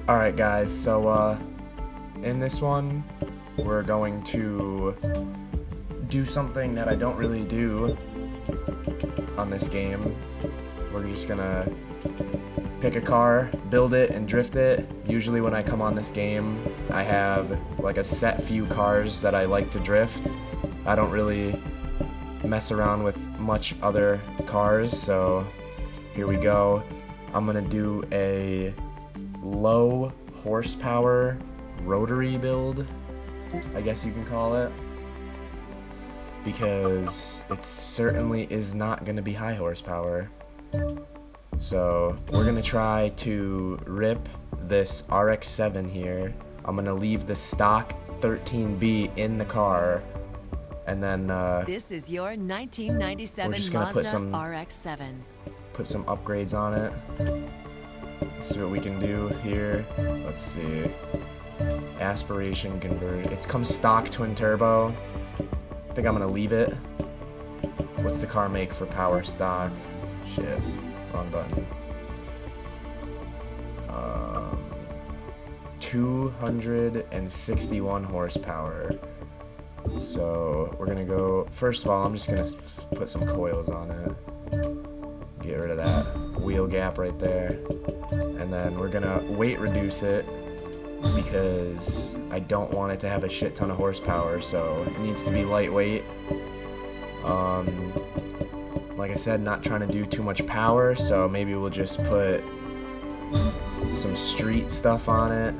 Alright guys, so in this one we're going to do something that I don't really do on this game. We're just gonna pick a car, build it, and drift it. Usually when I come on this game, I have like a set few cars that I like to drift. I don't really mess around with much other cars, so here we go. I'm gonna do a low horsepower rotary build, I guess you can call it, because it certainly is not going to be high horsepower. So we're going to try to rip this Rx7 here. I'm going to leave the stock 13B in the car, and then this is your 1997 we're just going to Mazda Rx7. Put some upgrades on it. Let's see what we can do here. Let's see. Aspiration conversion. It comes stock twin turbo. I think I'm gonna leave it. What's the car make for power stock? Shit. Wrong button. 261 horsepower. So we're gonna go. First of all, I'm just gonna put some coils on it. Get rid of that wheel gap right there. And then we're gonna weight reduce it because I don't want it to have a shit ton of horsepower, so it needs to be lightweight. Like I said, not trying to do too much power, so maybe we'll just put some street stuff on it.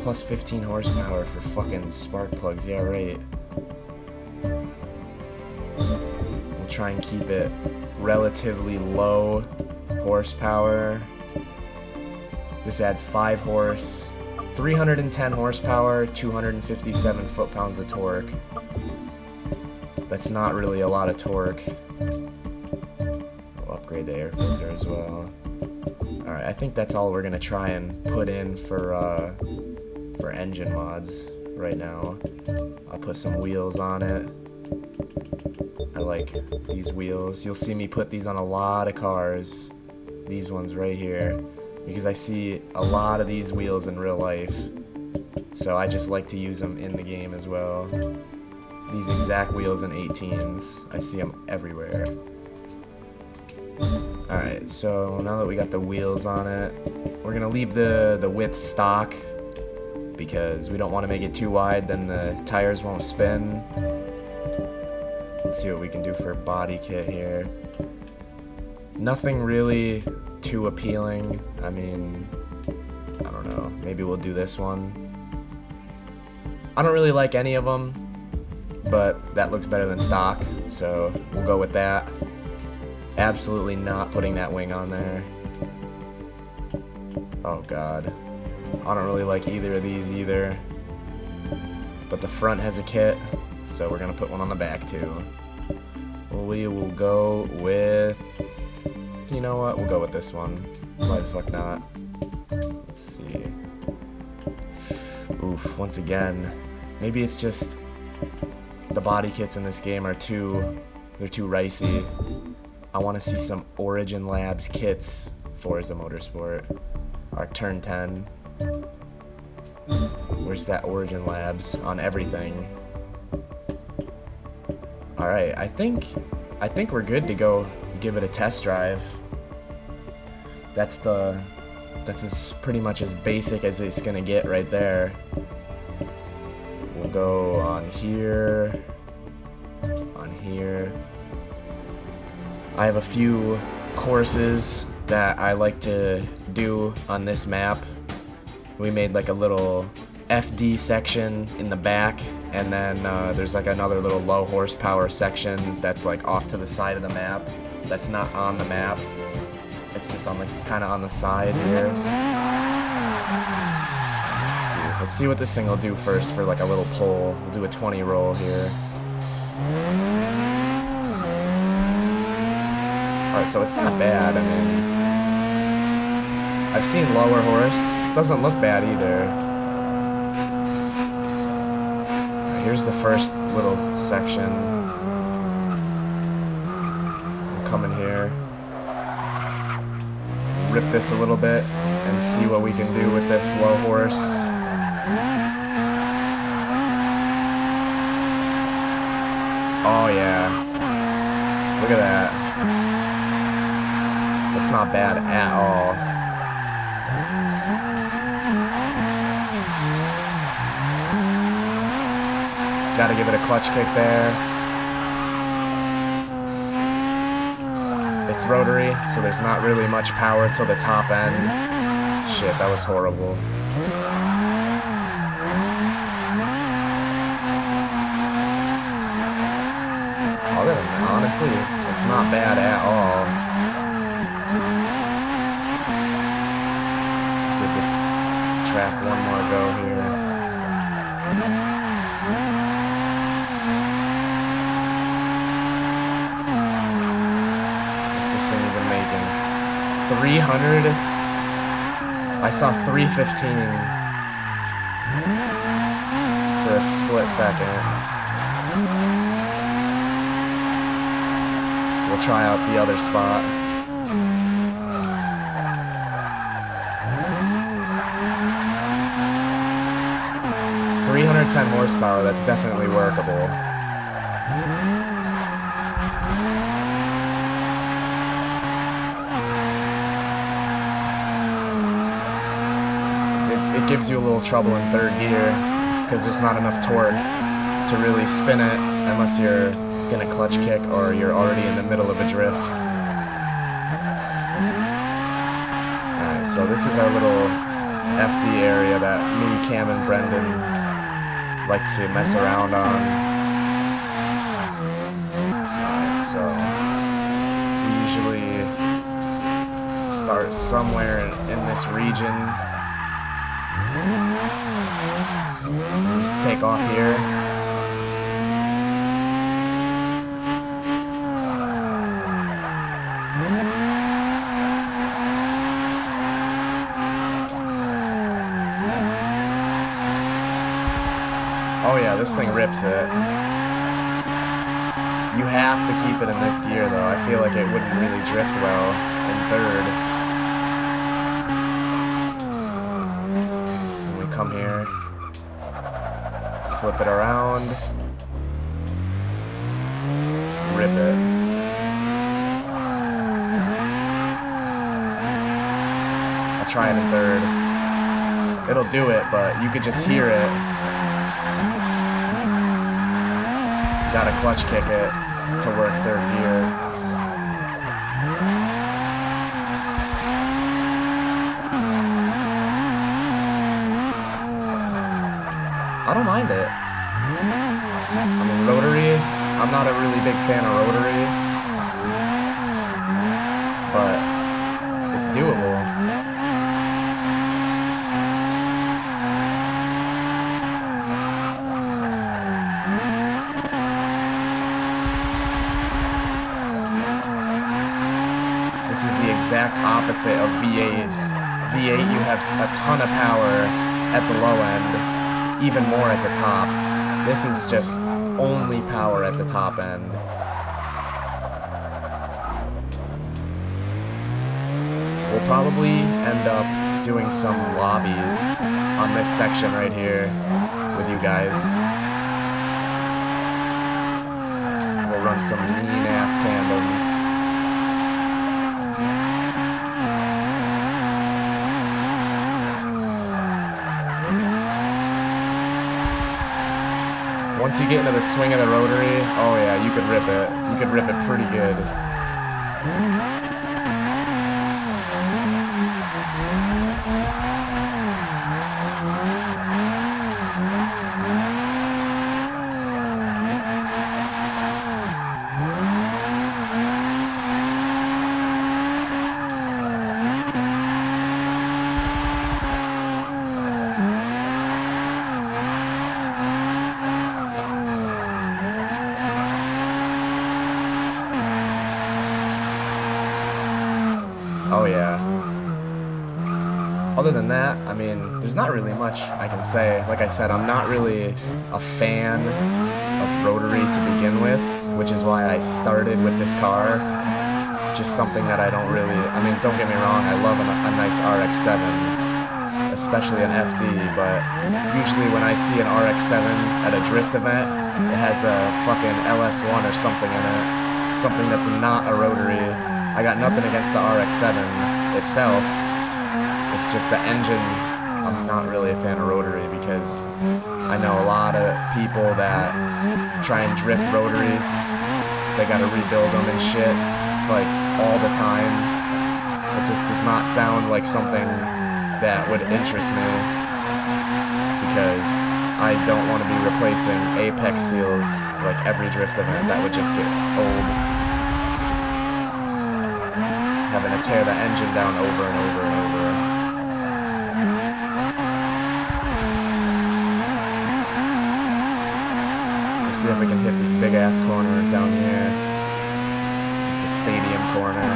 Plus 15 horsepower for fucking spark plugs, yeah right. We'll try and keep it relatively low horsepower. This adds 5 horse, 310 horsepower, 257 foot-pounds of torque. That's not really a lot of torque. We'll upgrade the air filter as well. Alright, I think that's all we're gonna try and put in for engine mods right now. I'll put some wheels on it. I like these wheels. You'll see me put these on a lot of cars. These ones right here, because I see a lot of these wheels in real life, so I just like to use them in the game as well. These exact wheels in 18s, I see them everywhere. Alright, so now that we got the wheels on it, we're gonna leave the width stock because we don't want to make it too wide, then the tires won't spin. Let's see what we can do for a body kit here. Nothing really too appealing. I mean, I don't know. Maybe we'll do this one. I don't really like any of them, but that looks better than stock, so we'll go with that. Absolutely not putting that wing on there. Oh god. I don't really like either of these either. But the front has a kit, so we're gonna put one on the back too. We will go with... You know what? We'll go with this one. Why the fuck not? Let's see. Oof, once again. Maybe it's just the body kits in this game are they're too ricey. I want to see some Origin Labs kits for Forza Motorsport. Our Turn 10. Where's that Origin Labs on everything? Alright, I think we're good to go give it a test drive. That's pretty much as basic as it's gonna get right there. We'll go on here, I have a few courses that I like to do on this map. We made like a little FD section in the back, and then there's like another little low horsepower section that's like off to the side of the map. That's not on the map. It's just on the kind of on the side here. Let's see what this thing will do first for like a little pull. We'll do a 20 roll here. Alright, so it's not bad. I mean, I've seen lower horse. Doesn't look bad either. Here's the first little section. We'll come in here. Rip this a little bit. and see what we can do with this slow horse. Oh yeah, look at that. That's not bad at all. Gotta give it a clutch kick there. It's rotary, so there's not really much power till the top end. Shit, that was horrible. Honestly, it's not bad at all. Give this track one more go here. What's this thing even making? 300? I saw 315 for a split second. We'll try out the other spot. .310 horsepower, that's definitely workable. It gives you a little trouble in third gear because there's not enough torque to really spin it unless you're gonna clutch kick or you're already in the middle of a drift. Alright, so this is our little FD area that me, Cam, and Brendan like to mess around on. Alright, so we usually start somewhere in this region. Just take off here. Oh yeah, this thing rips it. You have to keep it in this gear though. I feel like it wouldn't really drift well in third. And we come here, flip it around, rip it. I'll try it in third. It'll do it, but you could just hear it. Gotta clutch kick it to work third gear. I don't mind it. I mean, rotary, I'm not a really big fan of rotary, but it's doable. Exact opposite of V8. V8, you have a ton of power at the low end, even more at the top. This is just only power at the top end. We'll probably end up doing some lobbies on this section right here with you guys. We'll run some mean-ass tandems. Once you get into the swing of the rotary, oh yeah, you could rip it. You could rip it pretty good. Oh yeah. Other than that, I mean, there's not really much I can say. Like I said, I'm not really a fan of rotary to begin with, which is why I started with this car. just something that I don't really, I mean, don't get me wrong, I love a nice Rx7, especially an FD, but usually when I see an Rx7 at a drift event, it has a fucking LS1 or something in it, something that's not a rotary. I got nothing against the Rx7 itself, it's just the engine. I'm not really a fan of rotary because I know a lot of people that try and drift rotaries. They gotta rebuild them and shit, like, all the time. It just does not sound like something that would interest me because I don't want to be replacing apex seals like every drift event. That would just get old. Having to tear the engine down over and over and over. See if we can hit this big ass corner down here, the stadium corner.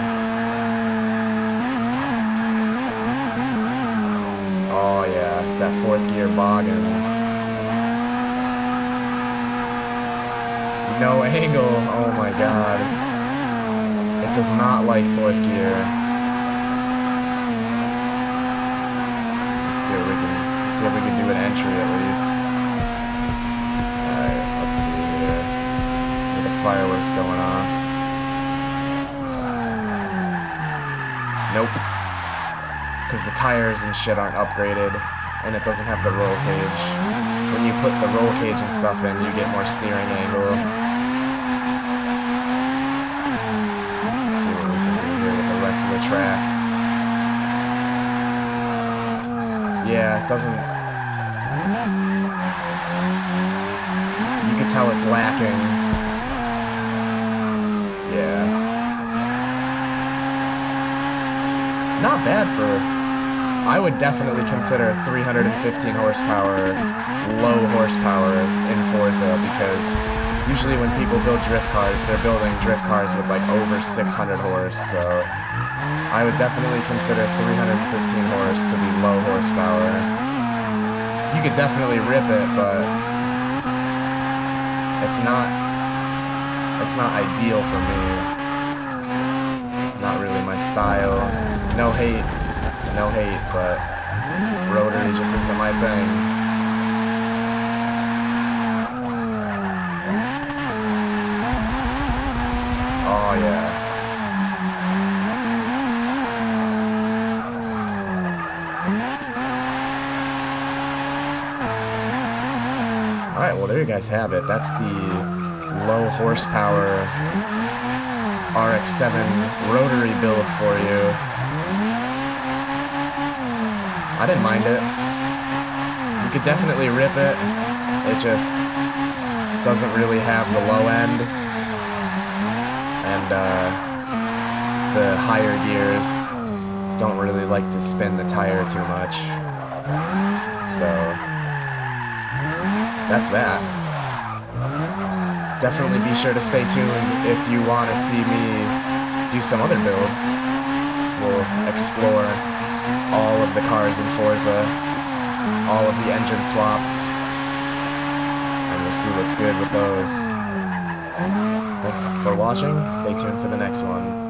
Oh yeah, that fourth gear boggin. No angle, oh my god. It does not like fourth gear. Let's see if we can do an entry at least. Fireworks going on. Nope. Because the tires and shit aren't upgraded, and it doesn't have the roll cage. When you put the roll cage and stuff in, you get more steering angle. Let's see what we can do here with the rest of the track. Yeah, it doesn't... You can tell it's lacking. Yeah. Not bad for... I would definitely consider 315 horsepower low horsepower in Forza, because usually when people build drift cars, they're building drift cars with like over 600 horse, so I would definitely consider 315 horse to be low horsepower. You could definitely rip it, but it's not ideal for me. Not really my style. No hate, but rotary just isn't my thing. Oh yeah. Alright, well there you guys have it. That's the low horsepower Rx7 rotary build for you. I didn't mind it. You could definitely rip it. It just doesn't really have the low end. And the higher gears don't really like to spin the tire too much. So that's that. Definitely be sure to stay tuned if you want to see me do some other builds. We'll explore all of the cars in Forza, all of the engine swaps, and we'll see what's good with those. Thanks for watching. Stay tuned for the next one.